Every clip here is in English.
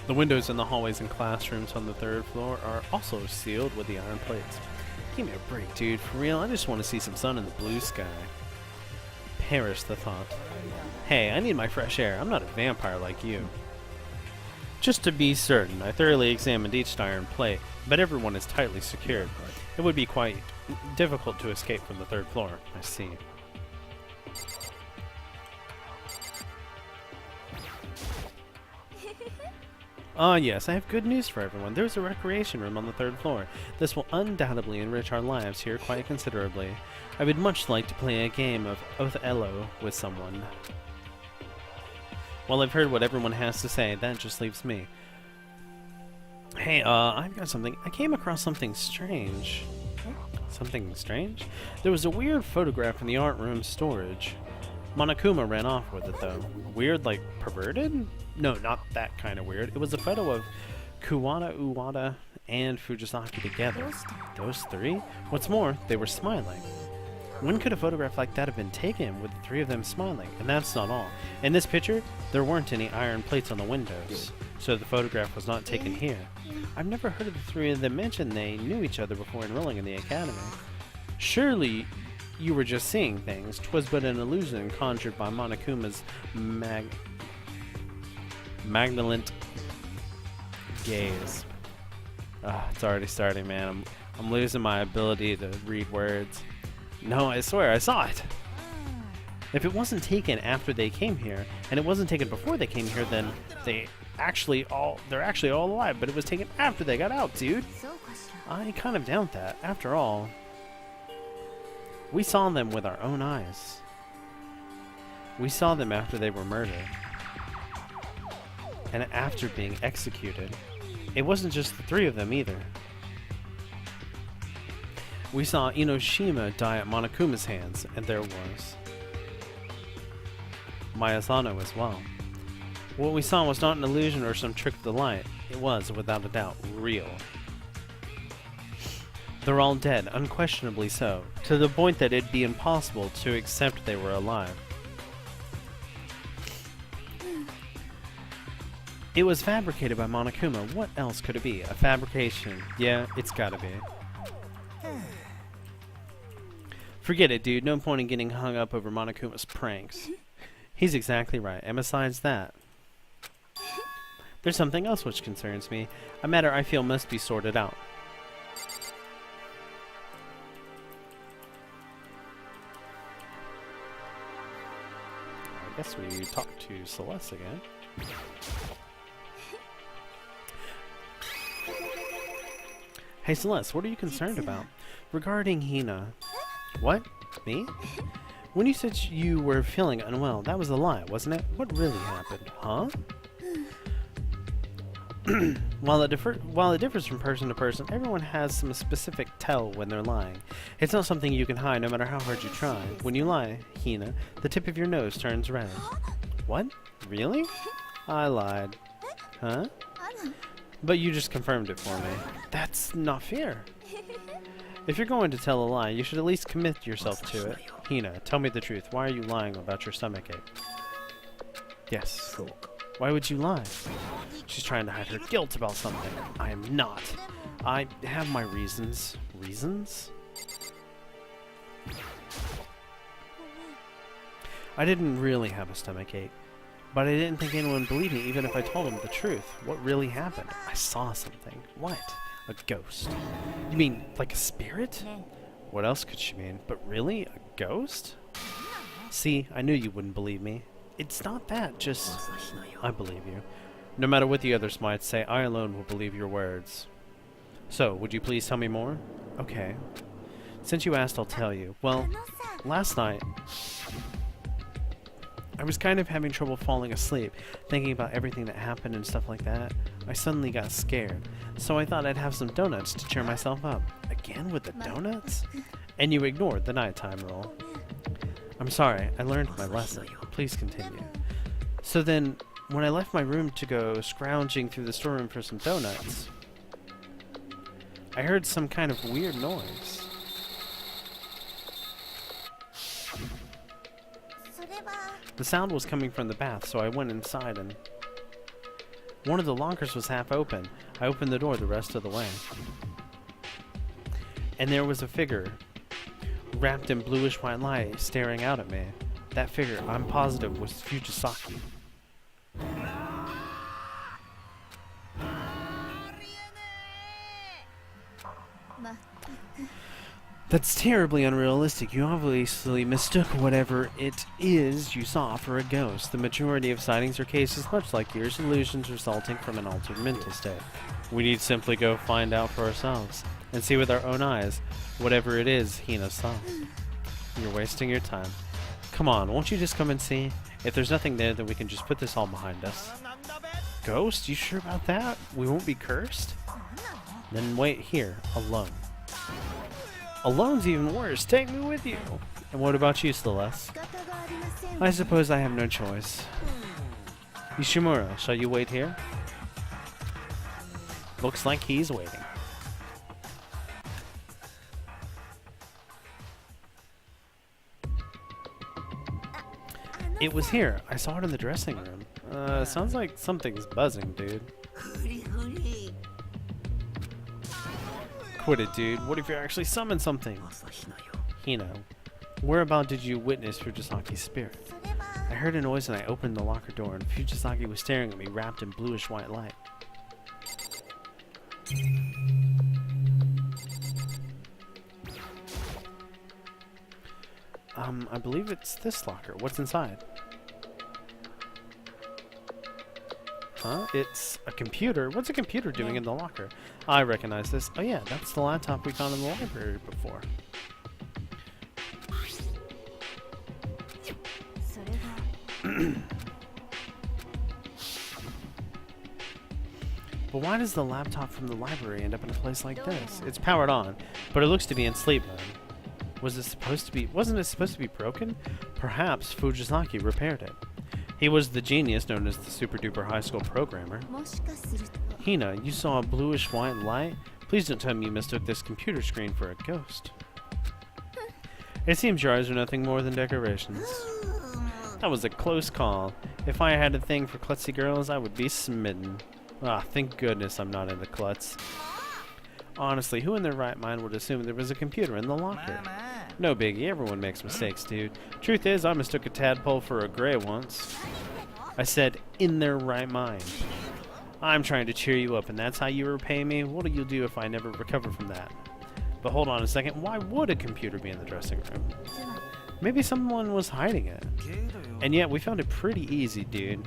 The windows in the hallways and classrooms on the third floor are also sealed with the iron plates. Give me a break, dude. For real, I just want to see some sun in the blue sky. Perish the thought. Hey, I need my fresh air. I'm not a vampire like you. Just to be certain, I thoroughly examined each iron plate, but everyone is tightly secured. It would be quite difficult to escape from the third floor. I see. Ah, yes, I have good news for everyone. There's a recreation room on the third floor. This will undoubtedly enrich our lives here quite considerably. I would much like to play a game of Othello with someone. Well, I've heard what everyone has to say. That just leaves me. Hey, I've got something. I came across something strange. Something strange? There was a weird photograph in the art room storage. Monokuma ran off with it, though. Weird, like, perverted? No, not that kind of weird. It was a photo of Kuwata, Uwata, and Fujisaki together. Those three? What's more, they were smiling. When could a photograph like that have been taken with the three of them smiling? And that's not all. In this picture, there weren't any iron plates on the windows, so the photograph was not taken here. I've never heard of the three of them mention they knew each other before enrolling in the academy. Surely you were just seeing things. 'Twas but an illusion conjured by Monokuma's malevolent gaze. It's already starting, man. I'm losing my ability to read words. No, I swear, I saw it. If it wasn't taken after they came here, and it wasn't taken before they came here, then they're actually all alive, but it was taken after they got out, dude. I kind of doubt that. After all, we saw them with our own eyes. We saw them after they were murdered. And after being executed. It wasn't just the three of them either. We saw Inoshima die at Monokuma's hands, and there was Miyazano as well. What we saw was not an illusion or some trick of the light. It was, without a doubt, real. They're all dead, unquestionably so, to the point that it'd be impossible to accept they were alive. It was fabricated by Monokuma. What else could it be? A fabrication. Yeah, it's gotta be. Forget it, dude. No point in getting hung up over Monokuma's pranks. He's exactly right. And besides that, there's something else which concerns me. A matter I feel must be sorted out. I guess we talk to Celeste again. Hey Celeste, what are you concerned about? Regarding Hina. What? Me? When you said you were feeling unwell, that was a lie, wasn't it? What really happened? Huh? While it differs from person to person, everyone has some specific tell when they're lying. It's not something you can hide no matter how hard you try. When you lie, Hina, the tip of your nose turns red. What? Really? I lied. Huh? But you just confirmed it for me. That's not fair. If you're going to tell a lie, you should at least commit yourself to it. Hina, tell me the truth. Why are you lying about your stomachache? Yes. Why would you lie? She's trying to hide her guilt about something. I am not. I have my reasons. Reasons? I didn't really have a stomachache. But I didn't think anyone would believe me even if I told them the truth. What really happened? I saw something. What? A ghost. You mean like a spirit? What else could she mean? But really? A ghost? See, I knew you wouldn't believe me. It's not that, just I believe you. No matter what the others might say, I alone will believe your words. So, would you please tell me more? Okay. Since you asked, I'll tell you. Well, last night I was kind of having trouble falling asleep, thinking about everything that happened and stuff like that. I suddenly got scared, so I thought I'd have some donuts to cheer myself up. Again with the donuts? And you ignored the nighttime rule. I'm sorry, I learned my lesson. Please continue. So then, when I left my room to go scrounging through the storeroom for some donuts, I heard some kind of weird noise. The sound was coming from the bath, so I went inside and One of the lockers was half open. I opened the door the rest of the way. And there was a figure, wrapped in bluish-white light, staring out at me. That figure, I'm positive, was Fujisaki. That's terribly unrealistic. You obviously mistook whatever it is you saw for a ghost. The majority of sightings are cases much like yours, illusions resulting from an altered mental state. We need simply go find out for ourselves and see with our own eyes whatever it is Hina saw. You're wasting your time. Come on, won't you just come and see? If there's nothing there, then we can just put this all behind us. Ghost? You sure about that? We won't be cursed? Then wait here, alone. Alone's even worse. Take me with you. And what about you, Celeste? I suppose I have no choice. Ishimura, shall you wait here? Looks like he's waiting. It was here. I saw it in the dressing room. Sounds like something's buzzing, dude. Quit it, dude. What if you actually summoned something? Hino, whereabout did you witness Fujisaki's spirit? I heard a noise and I opened the locker door, and Fujisaki was staring at me, wrapped in bluish-white light. I believe it's this locker. What's inside? Huh? It's a computer. What's a computer doing in the locker? I recognize this. Oh yeah, that's the laptop we found in the library before. But why does the laptop from the library end up in a place like this? It's powered on, but it looks to be in sleep mode. Wasn't it supposed to be broken? Perhaps Fujisaki repaired it. He was the genius known as the super-duper high school programmer. Hina, you saw a bluish-white light? Please don't tell me you mistook this computer screen for a ghost. It seems your eyes are nothing more than decorations. That was a close call. If I had a thing for klutzy girls, I would be smitten. Ah, thank goodness I'm not into klutz. Honestly, who in their right mind would assume there was a computer in the locker? No biggie, everyone makes mistakes, dude. Truth is, I mistook a tadpole for a gray once. I said, in their right mind. I'm trying to cheer you up, and that's how you repay me? What'll you do if I never recover from that? But hold on a second, why would a computer be in the dressing room? Maybe someone was hiding it. And yet, we found it pretty easy, dude.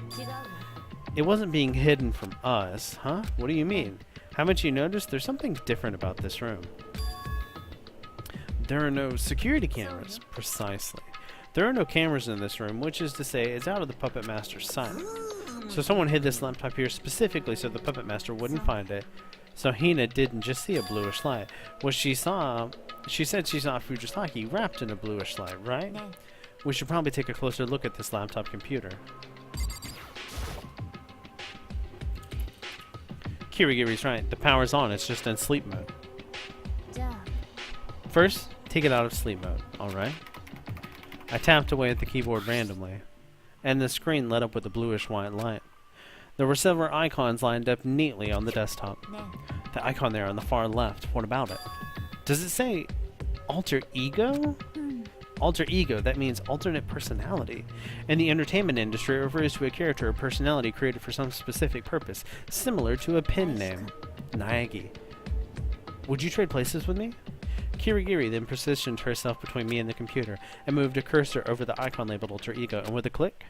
It wasn't being hidden from us, huh? What do you mean? Haven't you noticed? There's something different about this room. There are no security cameras. Precisely. There are no cameras in this room, which is to say, it's out of the Puppet Master's sight. So someone hid this laptop here specifically so the Puppet Master wouldn't find it. So Hina didn't just see a bluish light. What she said she saw Fujisaki wrapped in a bluish light, right? We should probably take a closer look at this laptop computer. Kirigiri's right. The power's on. It's just in sleep mode. First, take it out of sleep mode. Alright. I tapped away at the keyboard randomly, and the screen lit up with a bluish-white light. There were several icons lined up neatly on the desktop. The icon there on the far left, what about it? Does it say alter ego? Alter ego, that means alternate personality. In the entertainment industry, it refers to a character or personality created for some specific purpose, similar to a pen name. Naegi. Would you trade places with me? Kirigiri then positioned herself between me and the computer and moved a cursor over the icon labeled alter ego, and with a click,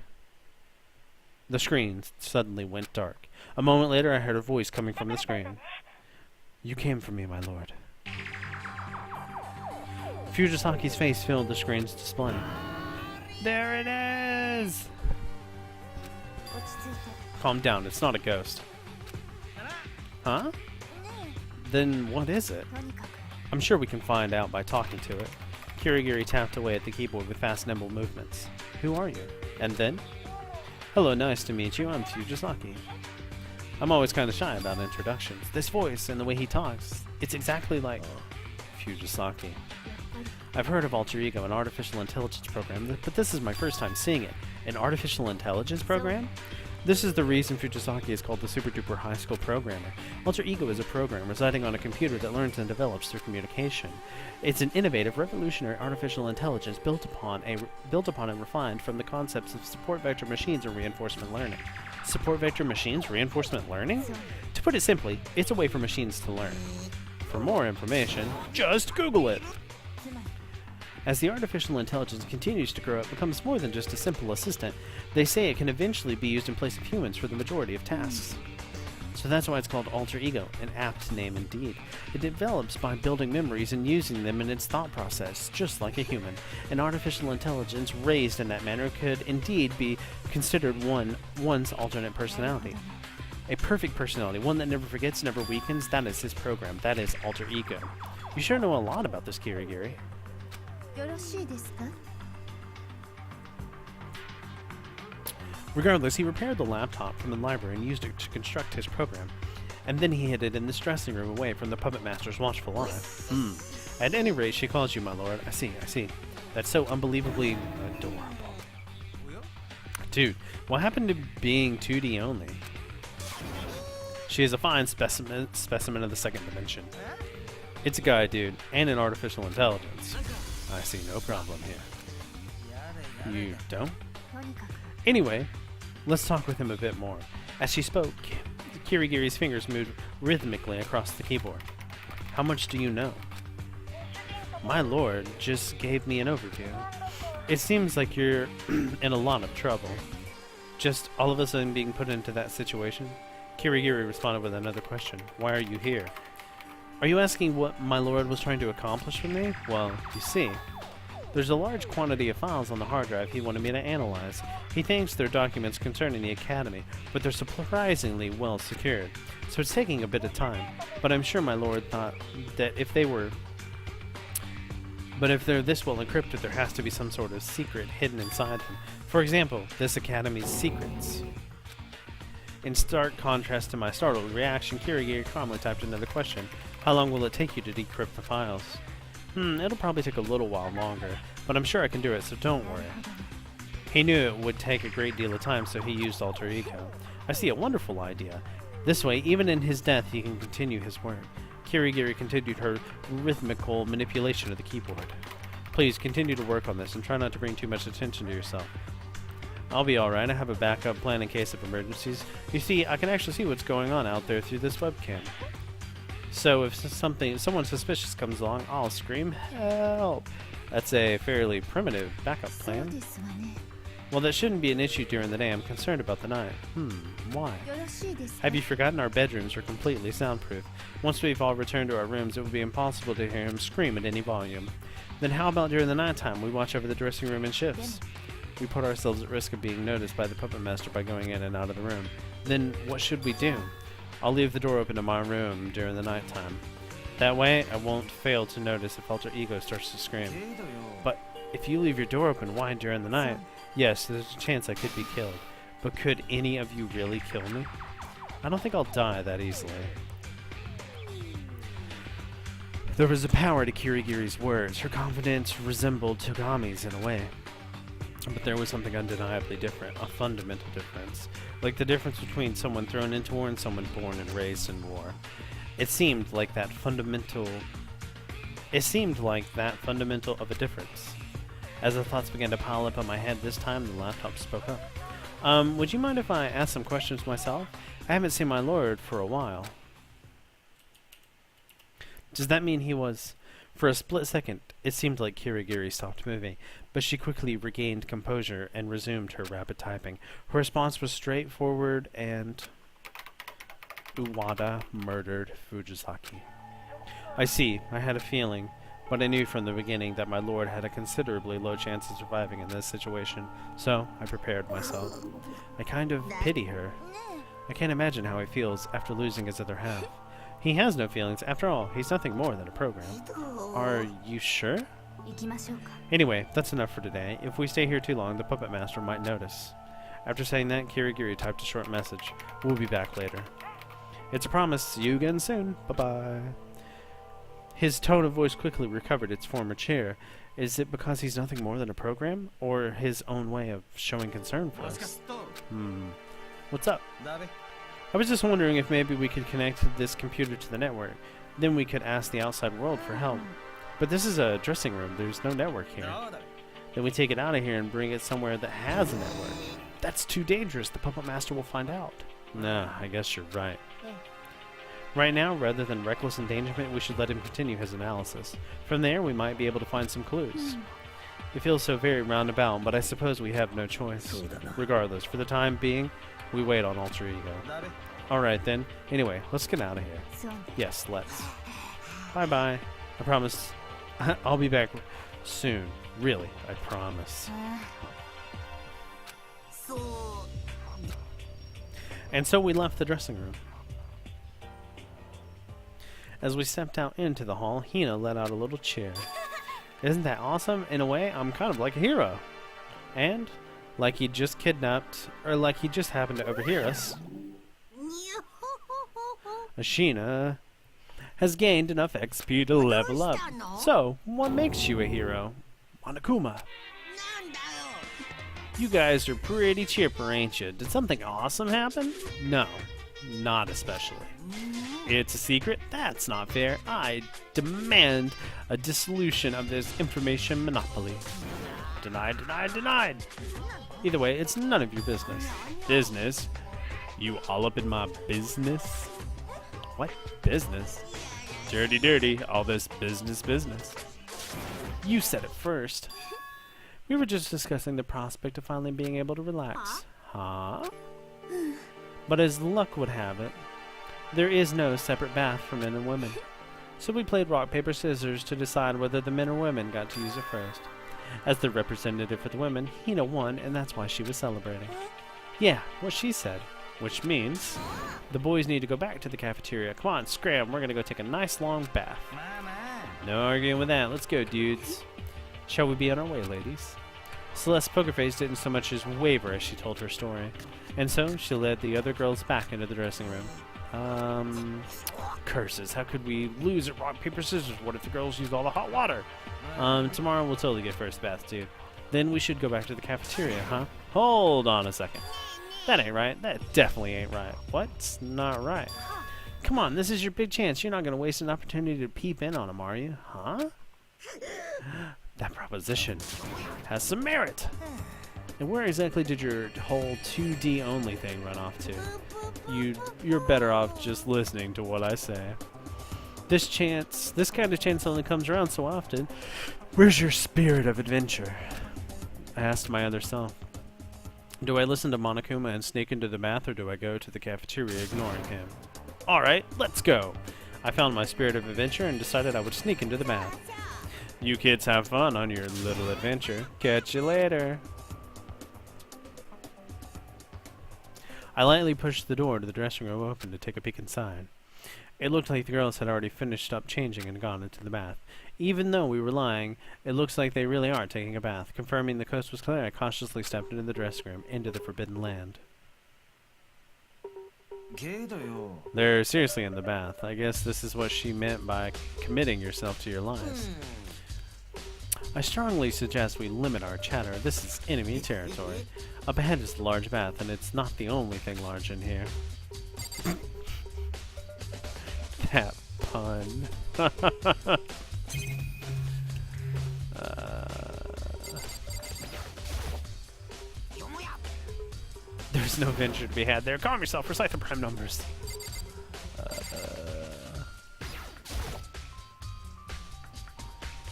the screen suddenly went dark. A moment later, I heard a voice coming from the screen. You came for me, my lord. Fujisaki's face filled the screen's display. There it is! Calm down, it's not a ghost. Huh? Then what is it? I'm sure we can find out by talking to it. Kirigiri tapped away at the keyboard with fast, nimble movements. Who are you? And then? Hello, nice to meet you. I'm Fujisaki. I'm always kind of shy about introductions. This voice and the way he talks, it's exactly like Fujisaki. I've heard of Alter Ego, an artificial intelligence program, but this is my first time seeing it. An artificial intelligence program? This is the reason Fujisaki is called the super-duper high school programmer. Alter Ego is a program residing on a computer that learns and develops through communication. It's an innovative, revolutionary artificial intelligence built upon and refined from the concepts of support vector machines and reinforcement learning. Support vector machines, reinforcement learning? To put it simply, it's a way for machines to learn. For more information, just Google it! As the artificial intelligence continues to grow, it becomes more than just a simple assistant. They say it can eventually be used in place of humans for the majority of tasks. So that's why it's called Alter Ego, an apt name indeed. It develops by building memories and using them in its thought process, just like a human. An artificial intelligence raised in that manner could indeed be considered one's alternate personality. A perfect personality, one that never forgets, never weakens, that is his program. That is Alter Ego. You sure know a lot about this, Kirigiri. Regardless, he repaired the laptop from the library and used it to construct his program. And then he hid it in this dressing room away from the puppet master's watchful eye. At any rate, she calls you, my lord. I see. That's so unbelievably adorable. Dude, what happened to being 2D only? She is a fine specimen of the second dimension. It's a guy, dude, and an artificial intelligence. I see no problem here. You don't? Anyway, let's talk with him a bit more. As she spoke, Kirigiri's fingers moved rhythmically across the keyboard. How much do you know? My lord just gave me an overview. It seems like you're in a lot of trouble. Just all of a sudden being put into that situation? Kirigiri responded with another question. Why are you here? Are you asking what my lord was trying to accomplish with me? Well, you see, there's a large quantity of files on the hard drive he wanted me to analyze. He thinks they're documents concerning the Academy, but they're surprisingly well secured. So it's taking a bit of time. But I'm sure my lord thought that if they're this well encrypted, there has to be some sort of secret hidden inside them. For example, this Academy's secrets. In stark contrast to my startled reaction, Kirigiri calmly typed another question. How long will it take you to decrypt the files? It'll probably take a little while longer, but I'm sure I can do it, so don't worry. He knew it would take a great deal of time, so he used Alter Ego. I see, a wonderful idea. This way, even in his death, he can continue his work. Kirigiri continued her rhythmical manipulation of the keyboard. Please continue to work on this and try not to bring too much attention to yourself. I'll be alright, I have a backup plan in case of emergencies. You see, I can actually see what's going on out there through this webcam. So if someone suspicious comes along, I'll scream, help! That's a fairly primitive backup plan. Well, that shouldn't be an issue during the day. I'm concerned about the night. Why? Have you forgotten our bedrooms are completely soundproof? Once we've all returned to our rooms, it would be impossible to hear him scream at any volume. Then how about during the nighttime? We watch over the dressing room in shifts. We put ourselves at risk of being noticed by the puppet master by going in and out of the room. Then what should we do? I'll leave the door open to my room during the nighttime. That way, I won't fail to notice if Alter Ego starts to scream. But if you leave your door open wide during the night, yes, there's a chance I could be killed. But could any of you really kill me? I don't think I'll die that easily. There was a power to Kirigiri's words. Her confidence resembled Togami's in a way. But there was something undeniably different, a fundamental difference. Like the difference between someone thrown into war and someone born and raised in war. It seemed like that fundamental of a difference. As the thoughts began to pile up in my head, this time the laptop spoke up. Would you mind if I ask some questions myself? I haven't seen my lord for a while. Does that mean he was... For a split second, it seemed like Kirigiri stopped moving, but she quickly regained composure and resumed her rapid typing. Her response was straightforward and... Uwada murdered Fujisaki. I see, I had a feeling, but I knew from the beginning that my lord had a considerably low chance of surviving in this situation, so I prepared myself. I kind of pity her. I can't imagine how he feels after losing his other half. He has no feelings. After all, he's nothing more than a program. Are you sure? Anyway, that's enough for today. If we stay here too long, the puppet master might notice. After saying that, Kirigiri typed a short message. We'll be back later. It's a promise. See you again soon. Bye-bye. His tone of voice quickly recovered its former cheer. Is it because he's nothing more than a program? Or his own way of showing concern for us? What's up? I was just wondering if maybe we could connect this computer to the network. Then we could ask the outside world for help. But this is a dressing room. There's no network here. Then we take it out of here and bring it somewhere that has a network. That's too dangerous. The Puppet Master will find out. Nah, I guess you're right. Right now, rather than reckless endangerment, we should let him continue his analysis. From there, we might be able to find some clues. It feels so very roundabout, but I suppose we have no choice. Regardless, for the time being, we wait on Alter Ego. Alright then. Anyway, let's get out of here. Yes, let's. Bye-bye. I promise. I'll be back soon. Really, I promise. And so we left the dressing room. As we stepped out into the hall, Hina let out a little cheer. Isn't that awesome? In a way, I'm kind of like a hero. And, like he just kidnapped, or like he just happened to overhear us, Ashina has gained enough XP to level up. So, what makes you a hero? Monokuma. You guys are pretty chipper, ain't you? Did something awesome happen? No, not especially. It's a secret? That's not fair. I demand a dissolution of this information monopoly. Denied, denied, denied. Either way, it's none of your business. Business? You all up in my business? What business? Dirty, dirty. All this business, business. You said it first. We were just discussing the prospect of finally being able to relax. Huh? But as luck would have it, there is no separate bath for men and women. So we played rock, paper, scissors to decide whether the men or women got to use it first. As the representative for the women, Hina won, and that's why she was celebrating. Yeah, what she said. Which means the boys need to go back to the cafeteria. Come on, scram, we're gonna go take a nice long bath. No arguing with that. Let's go, dudes. Shall we be on our way, ladies? Celeste's poker face didn't so much as waver as she told her story. And so she led the other girls back into the dressing room. Curses. How could we lose at rock, paper, scissors? What if the girls use all the hot water? Tomorrow we'll totally get first bath, too. Then we should go back to the cafeteria, huh? Hold on a second. That ain't right. That definitely ain't right. What's not right? Come on, this is your big chance. You're not going to waste an opportunity to peep in on them, are you? Huh? That proposition has some merit. And where exactly did your whole 2D only thing run off to? You're better off just listening to what I say. This kind of chance only comes around so often. Where's your spirit of adventure? I asked my other self. Do I listen to Monokuma and sneak into the bath, or do I go to the cafeteria ignoring him? Alright, let's go. I found my spirit of adventure and decided I would sneak into the bath. You kids have fun on your little adventure. Catch you later. I lightly pushed the door to the dressing room open to take a peek inside. It looked like the girls had already finished up changing and gone into the bath. Even though we were lying, it looks like they really are taking a bath. Confirming the coast was clear, I cautiously stepped into the dressing room, into the forbidden land. They're seriously in the bath. I guess this is what she meant by committing yourself to your lies. I strongly suggest we limit our chatter. This is enemy territory. Up ahead is the large bath, and it's not the only thing large in here. That pun. There's no venture to be had there. Calm yourself. Recite the prime numbers.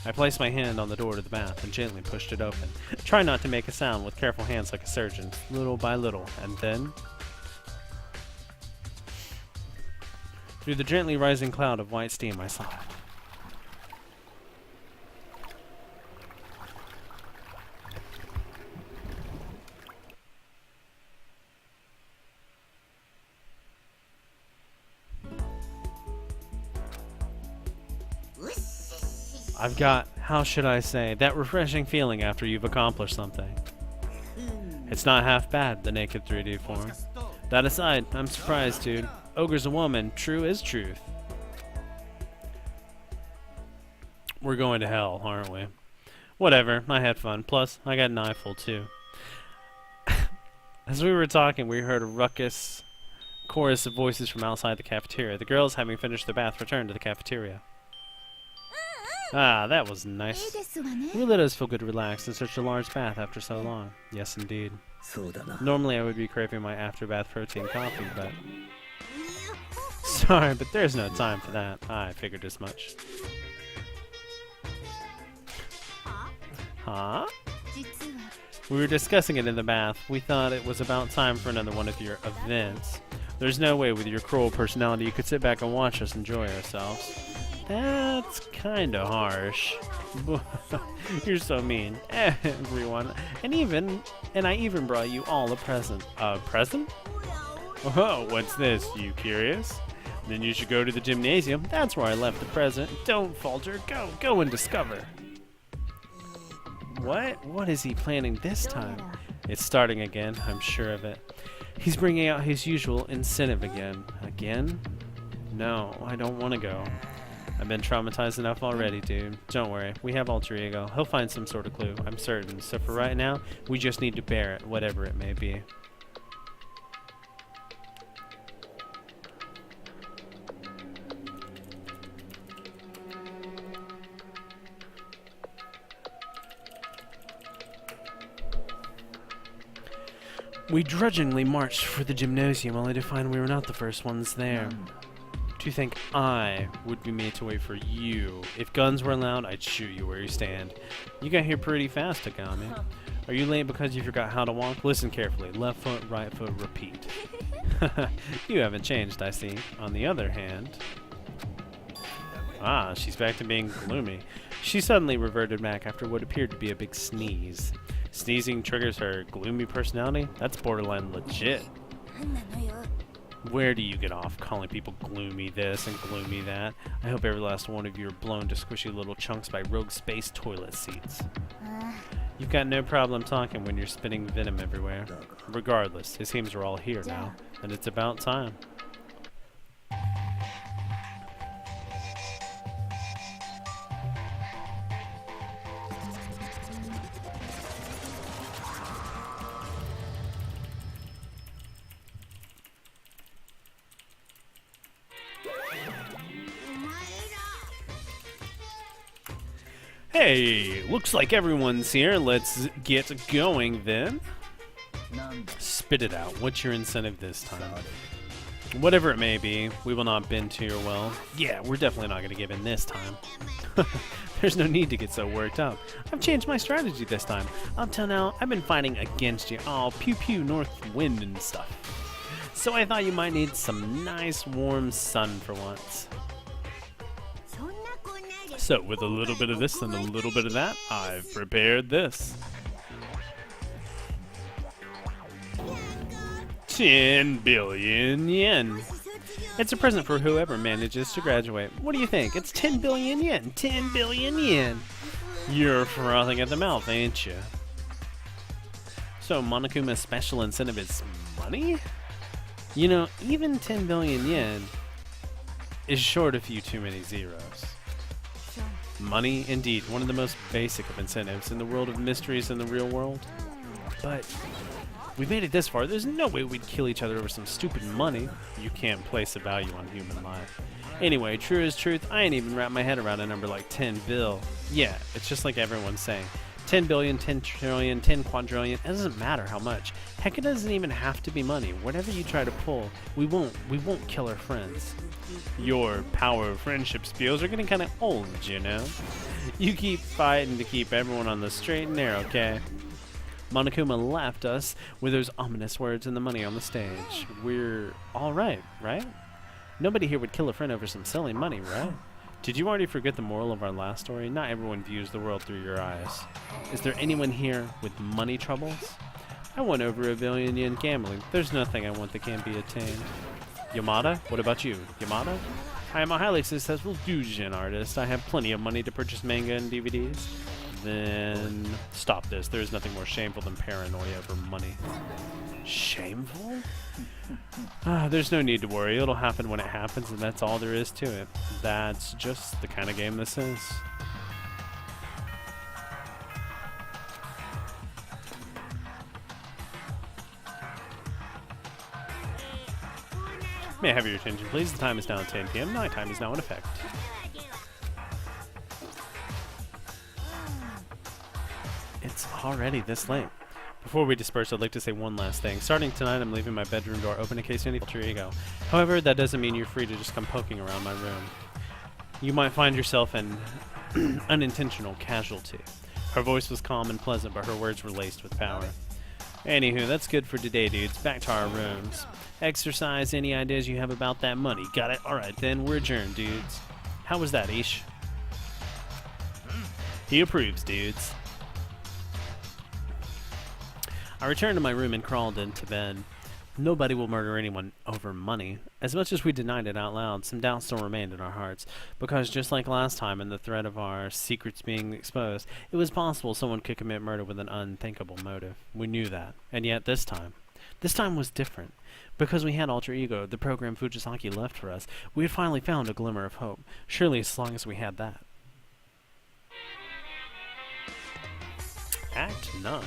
I placed my hand on the door to the bath and gently pushed it open. Try not to make a sound with careful hands like a surgeon, little by little, and then... Through the gently rising cloud of white steam, I saw it. I've got, how should I say, that refreshing feeling after you've accomplished something. It's not half bad, the naked 3D form. That aside, I'm surprised, dude. Ogre's a woman, true is truth. We're going to hell, aren't we? Whatever, I had fun. Plus, I got an eyeful, too. As we were talking, we heard a ruckus chorus of voices from outside the cafeteria. The girls, having finished their bath, returned to the cafeteria. Ah, that was nice. Really let us feel good and relaxed in such a large bath after so long. Yes, indeed. Normally I would be craving my after-bath protein coffee, but... Sorry, but there's no time for that. I figured as much. Huh? We were discussing it in the bath. We thought it was about time for another one of your events. There's no way with your cruel personality you could sit back and watch us enjoy ourselves. That's kinda harsh. You're so mean. Everyone. And I even brought you all a present. A present? Oh, what's this? You curious? Then you should go to the gymnasium. That's where I left the present. Don't falter. Go and discover. What? What is he planning this time? It's starting again, I'm sure of it. He's bringing out his usual incentive again. Again? No, I don't want to go. I've been traumatized enough already, dude. Don't worry, we have alter ego. He'll find some sort of clue, I'm certain. So for right now, we just need to bear it, whatever it may be. We grudgingly marched for the gymnasium only to find we were not the first ones there. To think I would be made to wait for you. If guns were allowed, I'd shoot you where you stand. You got here pretty fast, Takami. Are you late because you forgot how to walk? Listen carefully. Left foot, right foot, repeat. You haven't changed, I see. On the other hand... Ah, she's back to being gloomy. She suddenly reverted back after what appeared to be a big sneeze. Sneezing triggers her gloomy personality? That's borderline legit. Where do you get off calling people gloomy this and gloomy that? I hope every last one of you are blown to squishy little chunks by rogue space toilet seats. You've got no problem talking when you're spitting venom everywhere. Regardless, his teams are all here now, and it's about time. Hey, looks like everyone's here. Let's get going then. Spit it out. What's your incentive this time? Whatever it may be, we will not bend to your will. Yeah, we're definitely not going to give in this time. There's no need to get so worked up. I've changed my strategy this time. Up till now, I've been fighting against you. Oh, pew pew, north wind and stuff. So I thought you might need some nice warm sun for once. So, with a little bit of this and a little bit of that, I've prepared this. 10 billion yen. It's a present for whoever manages to graduate. What do you think? It's 10 billion yen. 10 billion yen. You're frothing at the mouth, ain't you? So, Monokuma's special incentive is money? You know, even 10 billion yen is short a few too many zeros. Money, indeed, one of the most basic of incentives in the world of mysteries in the real world. But we've made it this far. There's no way we'd kill each other over some stupid money. You can't place a value on human life. Anyway, true is truth. I ain't even wrapped my head around a number like 10 bill. Yeah, it's just like everyone's saying. 10 billion, 10 trillion, 10 quadrillion. It doesn't matter how much. Heck, it doesn't even have to be money. Whatever you try to pull, we won't kill our friends. Your power of friendship spiels are getting kind of old, you know? You keep fighting to keep everyone on the straight and narrow, okay? Monokuma left us with those ominous words and the money on the stage. We're alright, right? Nobody here would kill a friend over some silly money, right? Did you already forget the moral of our last story? Not everyone views the world through your eyes. Is there anyone here with money troubles? I want over 1 billion yen gambling. There's nothing I want that can't be attained. Yamada? What about you? Yamada? I am a highly successful fusion artist. I have plenty of money to purchase manga and DVDs. Then stop this. There is nothing more shameful than paranoia over money. Shameful? There's no need to worry. It'll happen when it happens, and that's all there is to it. That's just the kind of game this is. May I have your attention, please? The time is now 10 p.m. Nighttime is now in effect. It's already this late. Before we disperse, I'd like to say one last thing. Starting tonight, I'm leaving my bedroom door open in case any alter ego. However, that doesn't mean you're free to just come poking around my room. You might find yourself an unintentional casualty. Her voice was calm and pleasant, but her words were laced with power. Anywho, that's good for today, dudes. Back to our rooms. Exercise any ideas you have about that money. Got it? Alright, then we're adjourned, dudes. How was that, Ish? He approves, dudes. I returned to my room and crawled into bed. Nobody will murder anyone over money. As much as we denied it out loud, some doubt still remained in our hearts, because just like last time in the threat of our secrets being exposed, it was possible someone could commit murder with an unthinkable motive. We knew that. And yet this time was different. Because we had alter ego, the program Fujisaki left for us, we had finally found a glimmer of hope. Surely as long as we had that. Act 9.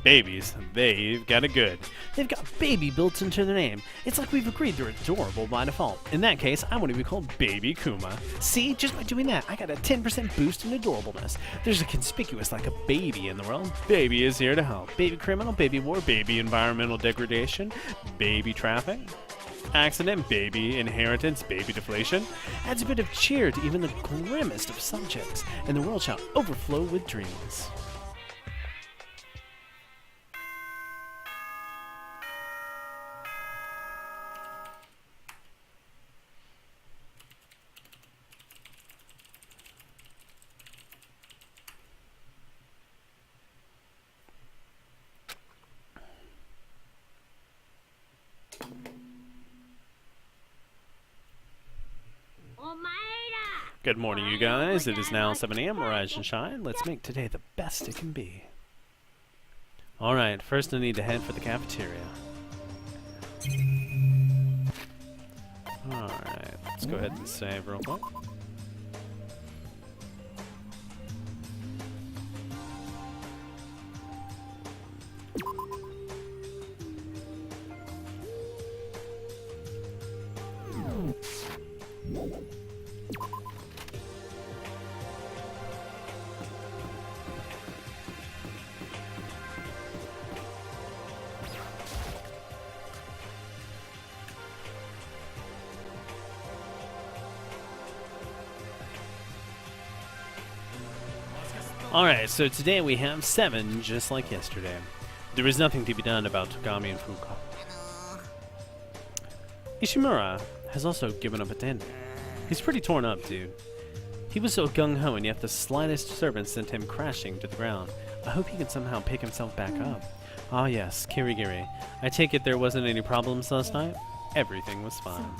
Babies, they've got it good. They've got baby built into their name. It's like we've agreed they're adorable by default. In that case, I want to be called Baby Kuma. See, just by doing that, I got a 10% boost in adorableness. There's a conspicuous like a baby in the world. Baby is here to help. Baby criminal, baby war, baby environmental degradation, baby traffic, accident, baby inheritance, baby deflation. Adds a bit of cheer to even the grimmest of subjects, and the world shall overflow with dreams. Good morning, you guys. It is now 7 a.m. Rise and shine. Let's make today the best it can be. Alright, first I need to head for the cafeteria. Alright, let's go ahead and save real quick. Alright, so today we have 7, just like yesterday. There is nothing to be done about Togami and Fuka. Ishimura has also given up attending. He's pretty torn up, dude. He was so gung-ho, and yet the slightest disturbance sent him crashing to the ground. I hope he can somehow pick himself back up. Ah yes, Kirigiri. I take it there wasn't any problems last night? Everything was fine.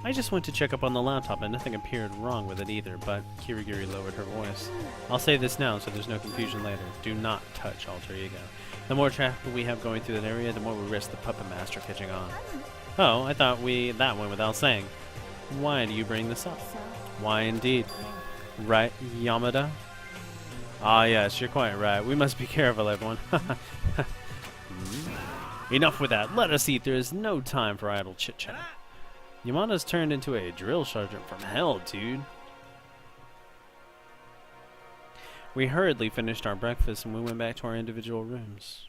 I just went to check up on the laptop and nothing appeared wrong with it either, but Kirigiri lowered her voice. I'll say this now so there's no confusion later. Do not touch alter ego. The more traffic we have going through that area, the more we risk the puppet master catching on. Oh, I thought that went without saying. Why do you bring this up? Why indeed? Right, Yamada? Ah yes, you're quite right. We must be careful, everyone. Enough with that. Let us eat. There is no time for idle chit-chat. Yamada's turned into a drill sergeant from hell, dude. We hurriedly finished our breakfast and we went back to our individual rooms.